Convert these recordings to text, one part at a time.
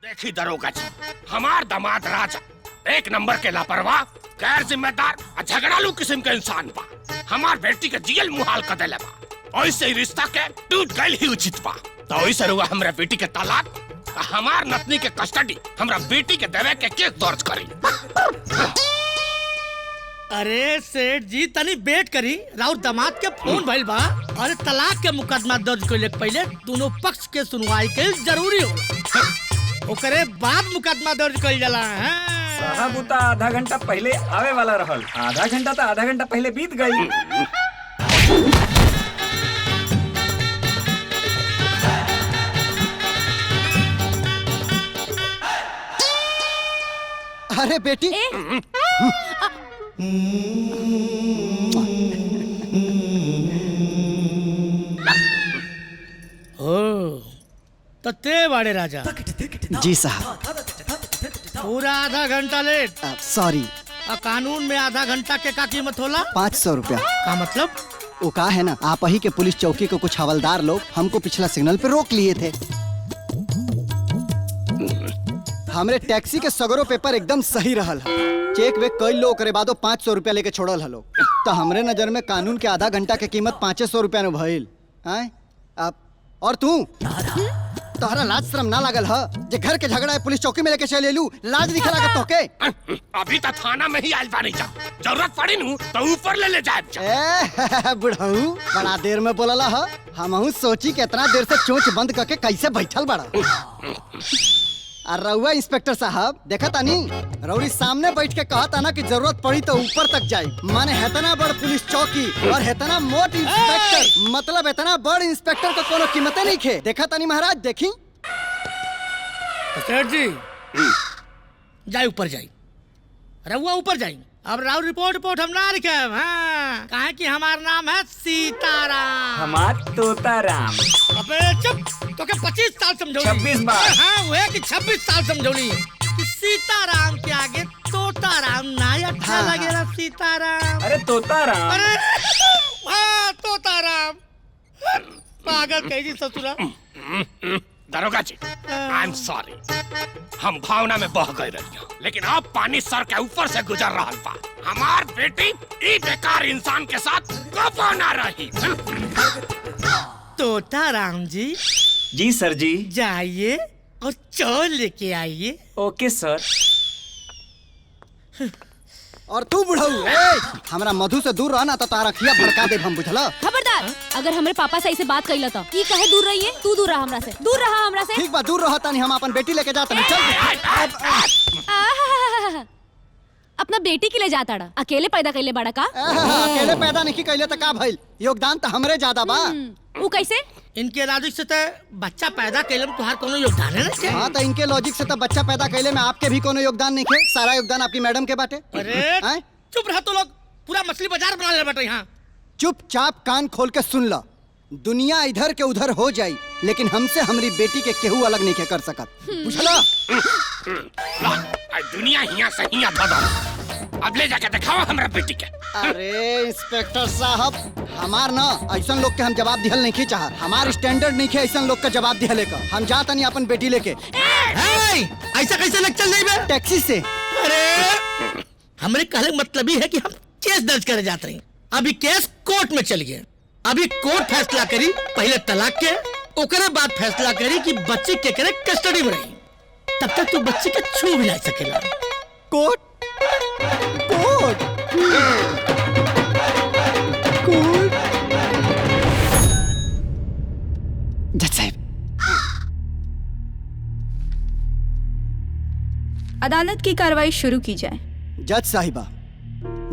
देखी दरोगा जी, हमार दामाद राजा एक नंबर के लापरवाह, गैर जिम्मेदार और झगड़ालू किस्म के इंसान बा। हमार बेटी के जियल मुहाल कर देले बा। ऐसे ही रिश्ता के टूट गइल ही उचित बा। तो ऐसे रुआ हमरा बेटी के तलाक, हमार नतनी के कस्टडी हमरा बेटी के देवे के केस दर्ज करी। अरे सेठ जी तनी वेट करी, राउत दामाद के फोन भइल बा। अरे तलाक के मुकदमा दर्ज कइले पहले दोनों पक्ष के सुनवाई के जरूरी होला, ओकरे बाद मुकदमा दर्ज कइल जाला। साहब उता आधा घंटा पहले आवे वाला रहल, आधा घंटा पहले बीत गई। अरे बेटी ओ तो ते बाड़े राजा। जी साहब। पूरा आधा घंटा लेट। सॉरी। कानून में आधा घंटा के का कीमत होला? 500 रुपया। का मतलब? वो कहा है ना, आप ही के पुलिस चौकी को कुछ हवलदार लोग हमको पिछला सिग्नल पे रोक लिए थे। हमरे टैक्सी के सगरो पेपर एकदम सही रहल है, चेक वेक कई लोग करे बादो 500 रुपया लेके छोड़ल हलो। तो हमरे नजर में कानून के आधा घंटा के कीमत 500 रुपया न भइल। अब और तू तोहरा लाज शर्म ना लागल ह जे घर के झगड़ा है पुलिस चौकी में लेके चले लू, लाज दिखे लागत तोके? अभी तक थाना में ही आइल बानी जा, जरूरत पड़ी नू तो ऊपर ले जाए जा। बुढ़ऊ बड़ा देर में बोलला ह, हमहू सोची कितना देर से चोंच बंद करके कैसे बैठल बड़ा। और रउआ इंस्पेक्टर साहब देखा तानी, रउरी सामने बैठ के कहा था ना कि जरूरत पड़ी तो ऊपर तक जाए। माने इतना बड़ पुलिस चौकी और इतना मोट इंस्पेक्टर, मतलब इतना बड़ इंस्पेक्टर का कोनो कीमत नहीं खे। देखा तानी महाराज, देखी सेठ जी जाए ऊपर जाए, रउआ ऊपर जाए। अब राव रिपोर्ट हम ना लिखे, हाँ कहे कि हमारा नाम है सीताराम। हमार तोताराम। अबे चुप, तो क्या 25 साल समझौली? 26 बार। हाँ वो है कि 26 साल समझौली कि सीताराम के आगे तोताराम ना अच्छा लगेगा। सीताराम, अरे तोताराम। अरे हाँ तोताराम, पागल कही ससुरा। दरोगा जी, आई एम सॉरी, हम भावना में बह गए रही, लेकिन अब पानी सर के ऊपर से गुजर रहा बा। हमार बेटी ई बेकार इंसान के साथ कबो ना रही। तोताराम जी। जी सर जी। जाइए और चौल लेके आइए। ओके सर। और तू बुढ़ऊ हमरा मधु से दूर रहना तो तारा खिया भड़का दे हम, बुझला? खबरदार, अगर हमरे पापा से ऐसे बात कइला तो ई कहे दूर रहिए। तू दूर रहा हमरा से, दूर रहा हमरा से। ठीक बा, दूर रहा तानी, हम अपन बेटी लेके जाता नहीं। चल अपना बेटी के ले जाता डा, अकेले पैदा कइले बड़ा का? अकेले पैदा नहीं कइले तो का भइल? योगदान तो हमरे ज्यादा बा। वो कैसे? इनके लॉजिक से तो बच्चा पैदा कइले में तुहार कोनो योगदान है ना? हाँ तो इनके लॉजिक से तो बच्चा पैदा कइले में आपके भी कोनो योगदान नहीं खे। सारा योगदान आपकी मैडम के बाटे। अरे चुप रहा, तो लोग पूरा मछली बाजार बना ले बेटा यहाँ। चुपचाप कान खोल के सुन ला, दुनिया इधर के उधर हो जाई, लेकिन हमसे हमारी बेटी के केहू अलग नहीं के कर सकत, बुझला? दुनिया हिया से हिया दादा, अब ले जाके दिखाओ हमरा बेटी के। अरे इंस्पेक्टर साहब, हमार ना ऐसा लोग के हम जवाब दिहल नहीं की चाह, हमार स्टैंडर्ड नहीं खे ऐसा लोग का जवाब दिहले का। हम जाता नहीं अपन बेटी लेके। ऐसा कैसे लग चल जाए? टैक्सी से। अरे हमरे कहले मतलब ही है कि हम केस दर्ज करे जाते हैं। अभी केस कोर्ट में चल गया, अभी कोर्ट फैसला करी पहले तलाक के, ओकरे बाद फैसला करी कि बच्ची के करे कस्टडी में रही। तब तक तू बच्ची के छू भी नहीं सकेला। Court court court. जज साहब, अदालत की कार्रवाई शुरू की जाए। जज साहिबा,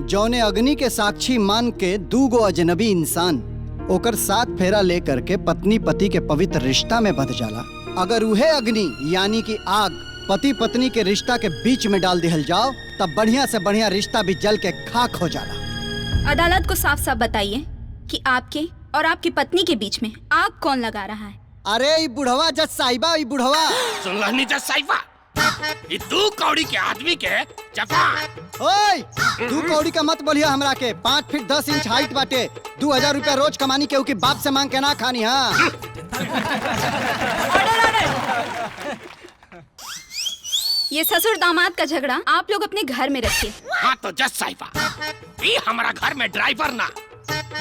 जौने अग्नि के साक्षी मान के दूगो अजनबी इंसान ओकर साथ फेरा लेकर के पत्नी पति के पवित्र रिश्ता में बंध जाला, अगर उहे अग्नि यानी कि आग पति पत्नी के रिश्ता के बीच में डाल दिहल जाओ, तब बढ़िया से बढ़िया रिश्ता भी जल के खाक हो जाला। अदालत को साफ साफ बताइए कि आपके और आपकी पत्नी के बीच में आग कौन लगा रहा है? अरे ई बुढ़वा जज साहिबा, ई बुढ़वा। सुन लहनी जज साहिबा, ये 2 कौड़ी के आदमी के जबान। ओए, 2 कौड़ी का मत बोलिए हमरा के। 5 फीट 10 इंच हाइट बाटे, 2000 रुपया रोज कमानी के उनके बाप से मांग के ना खानी। हाँ ये ससुर दामाद का झगड़ा आप लोग अपने घर में रखिए। हाँ तो जज साहिबा, ये हमारा घर में ड्राइवर ना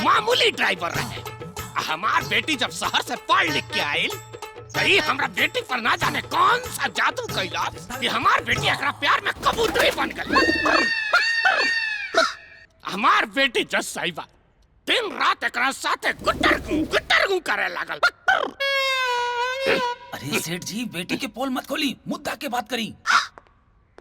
मामूली ड्राइवर रहे। हमार बेटी जब शहर से पढ़ लिख के आयल तो ये हमारा बेटी पर ना जाने कौन सा जादू कैलाश कि हमार बेटी एकरा प्यार में कबूतरी बन गई। हमार बेटी जज साहिबा दिन रात एकरा साथे गुट्टर गु करे लागल। अरे सेठ जी, बेटी के पोल मत खोली, मुद्दा के बात करी।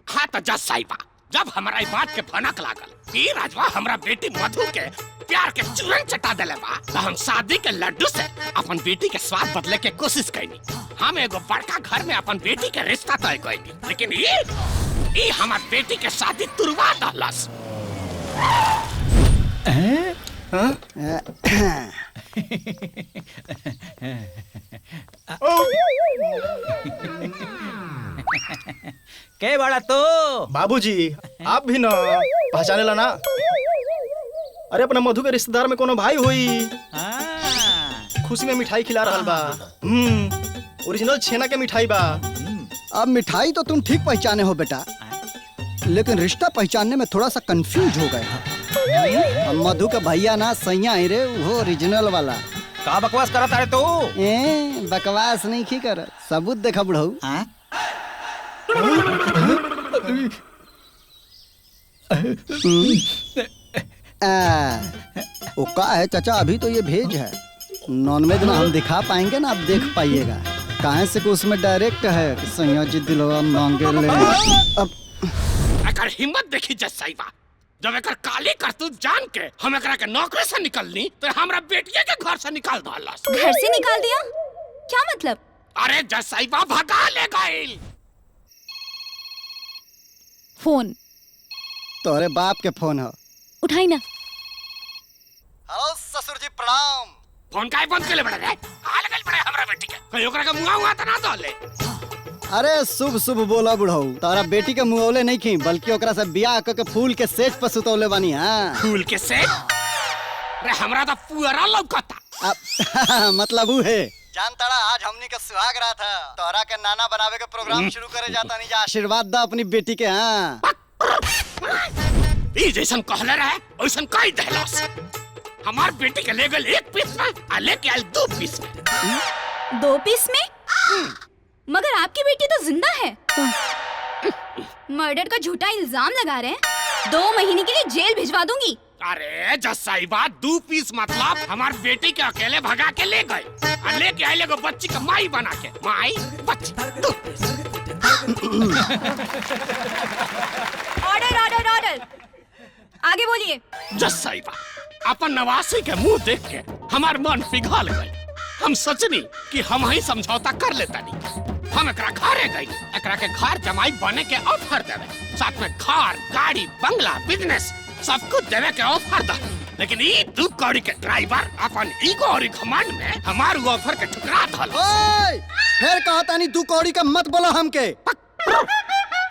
हाँ तो जज साहिबा, जब हमारा ई बात के भनक लागल कि राजवा हमरा बेटी मधु के प्यार के चूरन चटा देले बा, तो हम शादी के लड्डू से अपन बेटी के स्वाद बदले के कोशिश कैनी। हम एगो बड़का घर में अपन बेटी के रिश्ता तय कैनी, लेकिन ये हमार बेटी के शादी तुरवा दहलस। के बड़ा तो बाबूजी, आप भी ना पहचाने ला ना? अरे अपना मधु के रिश्तेदार में कोनो भाई हुई, खुशी में मिठाई खिला रहल बा। ओरिजिनल छेना के मिठाई बा। अब मिठाई तो तुम ठीक पहचाने हो बेटा, लेकिन रिश्ता पहचानने में थोड़ा सा कंफ्यूज हो गए। अब मधु का भैया ना सैया है रे, वो ओरिजिनल वाला। का बकवास करत है तू? बकवास नहीं की कर, सबूत देखा बुढ़ऊ। वो का है चाचा, अभी तो ये भेज है, नॉनवेज में हम दिखा पाएंगे ना, आप देख पाइएगा। कहाँ से को उसमें डायरेक्ट है कि सैया जी दिलवा मांगे ले। अब अगर हिम्मत देखी जज साहिबा, जब एकर काली करतूत जान के हम एकरा के नौकरी से निकलनी तो हमरा बेटिया के घर से निकाल दहलस। घर से निकाल दिया? क्या मतलब? अरे जज साहिबा भगा ले गइल। फोन तोरे बाप के फोन है, उठाई ना। हेलो ससुर जी प्रणाम। फोन काहे बंद कर ले बड़ा रे? आ लगल बड़े हमरा बेटी के, कहीं ओकरा के मुंगा हुआ त ना दले। अरे शुभ शुभ बोला बुढ़ऊ, तारा बेटी के मुँहौले नहीं खी, बल्कि ओकरा से ब्याह करके फूल के सेज पर सुतौले बानी। हाँ फूल के सेज? अरे हमरा तो पुअरा लौकता। मतलब वो है जान तारा, आज हमनी का सुहाग रात था, तोहरा के नाना बनावे के प्रोग्राम शुरू करे जाता नहीं, जा आशीर्वाद दा अपनी बेटी के। हाँ ई जैसन कहले रहे वैसन कई दहलस। हमार बेटी के ले गल 1 पीस में आ लेके आयल 2 पीस में। 2 पीस में? मगर आपकी बेटी तो जिंदा है। मर्डर का झूठा इल्जाम लगा रहे हैं। 2 महीने के लिए जेल भिजवा दूंगी। अरे जज साहिबा, 2 पीस मतलब हमार बेटी के अकेले भगा के ले गए और लेके आए एगो बच्ची के माई बना के। माई बच्ची 2 पीस। ऑर्डर ऑर्डर ऑर्डर, आगे बोलिए। जज साहिबा, अपन नवासी के मुंह देख के हमार मन पिघल गई। हम सोचनी कि हम ही समझौता कर लेता नहीं। हम एकरा घरे गई, एकरा के घर जमाई बने के ऑफर देवे, साथ में घर, गाड़ी, बंगला, बिजनेस सब कुछ देवे के ऑफर दा। लेकिन ये 2 कौड़ी के ड्राइवर अपन ईगो और घमंड में हमार ऑफर के ठुकरा दल। फिर कहा तानी 2 कौड़ी का मत बोला हमके।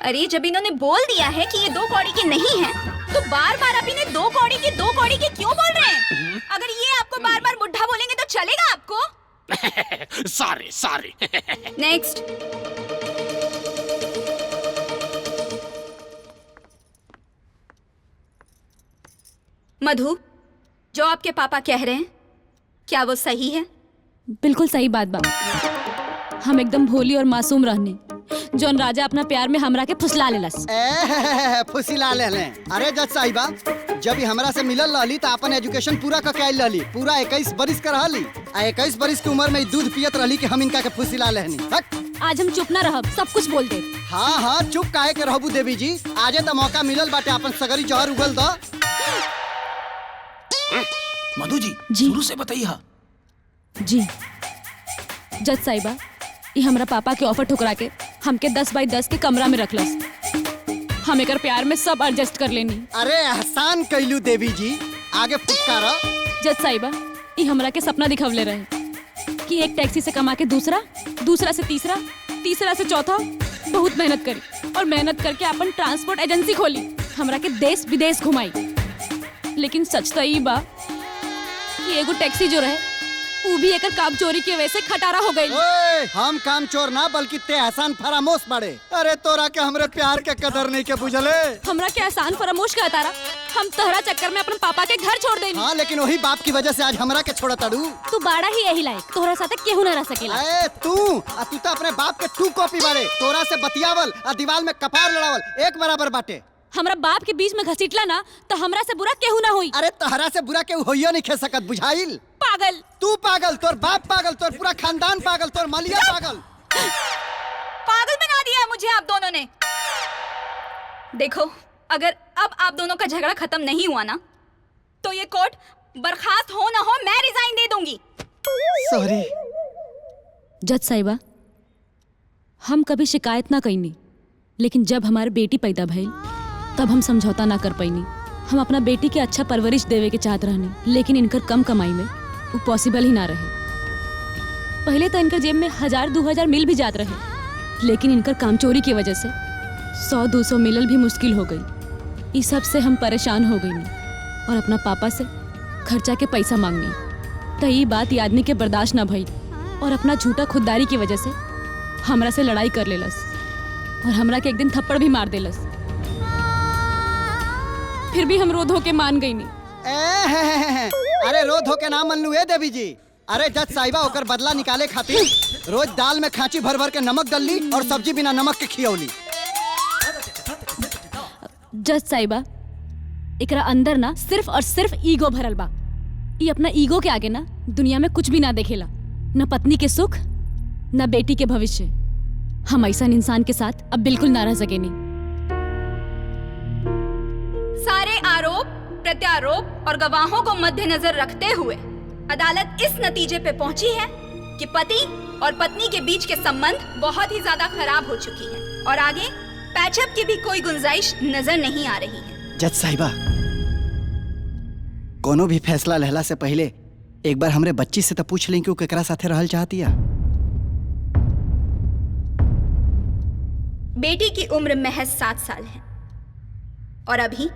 अरे जब इन्होंने बोल दिया है कि ये 2 कौड़ी के नहीं है, तो बार बार आप इन्हें 2 कौड़ी के क्यों बोल रहे हैं? अगर ये आपको बार बार बुढ़ा बोलेंगे तो चलेगा आपको? सॉरी। नेक्स्ट। मधु, जो आपके पापा कह रहे हैं क्या वो सही है? बिल्कुल सही बात बा। हम एकदम भोली और मासूम रहने, जौन राजा अपना प्यार में हमरा के फुसला लेलस। फुसिला ले। अरे जज साहिबा, जब ही हमरा से मिलल रहली तो अपन एजुकेशन पूरा करके आयल रहली, पूरा 21 बरिस का रहली। 21 बरिस की उम्र में दूध पियत रहली कि हम इनका के फुसिला लेहनी। आज हम चुप ना रहब, सब कुछ बोल दे। हाँ चुप काहे के रहबू देवी जी, आजे तो मौका मिलल बाटे, अपन सगरी जहर उगल दो। मधु जी शुरू से बताइए। जी जज साहिबा, ये हमरा पापा के ऑफर ठुकरा के हमके 10 बाई 10 के कमरा में रखलस। हम एकर प्यार में सब एडजस्ट कर लेनी। अरे एहसान कैलू देवी जी, आगे फुटकारा। जज साहिबा, ये हमरा के सपना दिखवले रहे कि एक टैक्सी से कमा के दूसरा से तीसरा से चौथा। बहुत मेहनत करी और मेहनत करके अपन ट्रांसपोर्ट एजेंसी खोली, हमरा के देश विदेश घुमाई। लेकिन सच तो ई बा कि एगो टैक्सी जो रहे वो भी एक काम चोरी की वजह से खटारा हो गई। ओए, हम काम चोर ना बल्कि ते एहसान फरामोश बड़े। अरे तोरा के हमरे प्यार के कदर नहीं के बुझले। हमरा के एहसान फरामोश का तारा, हम तहरा चक्कर में अपन पापा के घर छोड़ देनी। हाँ लेकिन वही बाप की वजह से आज हमरा के छोड़ा ताड़ू। तू बाड़ा ही यही लायक, तोहरा साथे केहू ना रह सकेला। ए तू तो अपने बाप के टू कॉपी बारे। तोरा से बतियावल और दीवार में कपार लड़ावल एक बराबर बाटे। हमरा बाप के बीच में घसीटला ना तो हमरा से बुरा केहू ना हुई। अरे तहरा से बुरा केहू होइयो नहीं खे सकत, बुझाइल? पागल तू पागल, तोर बाप पागल, तोर पूरा खानदान पागल, तोर मालिया पागल। पागल बना दिया मुझे आप दोनों ने। देखो, अगर अब आप दोनों का झगड़ा खत्म नहीं हुआ ना तो ये कोर्ट बर्खास्त हो ना हो मैं रिजाइन दे दूंगी। सॉरी जज साहिबा, हम कभी शिकायत ना कईनी, लेकिन जब हमारे बेटी पैदा भइल तब हम समझौता ना कर पैनी। हम अपना बेटी के अच्छा परवरिश देवे के चाहत रहने, लेकिन इनकर कम कमाई में वो पॉसिबल ही ना रहे। पहले तो इनकर जेब में 1000-2000 मिल भी जात रहे, लेकिन इनकर कामचोरी की वजह से 100-200 मिलल भी मुश्किल हो गई। इस सब से हम परेशान हो गई और अपना पापा से खर्चा के पैसा मांगनी। तो ये बात ये आदमी के बर्दाश्त ना भई और अपना झूठा खुददारी की वजह से हमरा से लड़ाई कर लेलस और हमरा के एक दिन थप्पड़ भी मार देलस। फिर भी हम रो धो के मान गई नहीं। अरे रो धो के ना मन लू देवी जी। अरे जज साहिबा ओकर बदला निकाले खातिर रोज दाल में खांची भर भर के नमक डलली और सब्जी बिना नमक के खियौली। जज साहिबा, एकरा अंदर ना सिर्फ और सिर्फ ईगो भरल बा। ये अपना ईगो के आगे ना दुनिया में कुछ भी ना देखेला, न पत्नी के सुख न बेटी के भविष्य। हम ऐसा इंसान के साथ अब बिल्कुल ना रह सकेनी। सारे आरोप प्रत्यारोप और गवाहों को मद्देनजर रखते हुए अदालत इस नतीजे पे पहुंची है कि पति और पत्नी के बीच के संबंध बहुत ही ज्यादा खराब हो चुकी है और आगे पैचअप की भी कोई गुंजाइश नजर नहीं आ रही है। जज साहिबा, कोनो भी फैसला लेहला से पहले एक बार हमरे बच्ची से तो पूछ लें कि वो केकरा साथे रहल चाहती है। बेटी की उम्र महज 7 साल है और अभी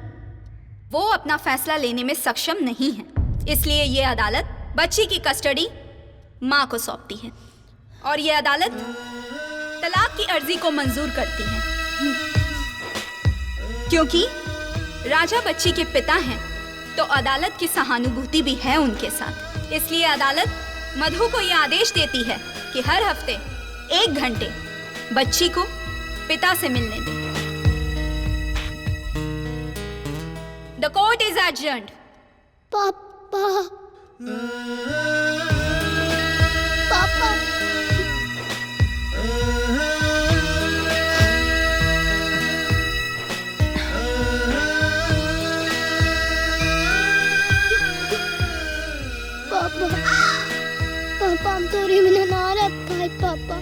वो अपना फैसला लेने में सक्षम नहीं है, इसलिए ये अदालत बच्ची की कस्टडी मां को सौंपती है और ये अदालत तलाक की अर्जी को मंजूर करती है। क्योंकि राजा बच्ची के पिता हैं तो अदालत की सहानुभूति भी है उनके साथ, इसलिए अदालत मधु को यह आदेश देती है कि हर हफ्ते 1 घंटे बच्ची को पिता से मिलने दें। The court is adjourned. पापा पापा पापा पापा हम तोरी बिना ना रह पाए पापा।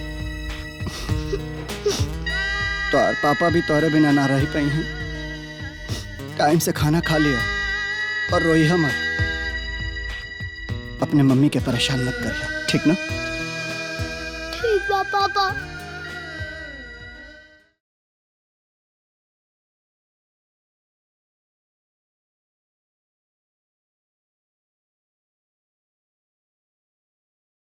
तोर पापा भी तोरे बिना ना रह पाई हैं। टाइम से खाना खा लिया और रोइहा मत। अपने मम्मी के परेशान मत करिया, ठीक ना?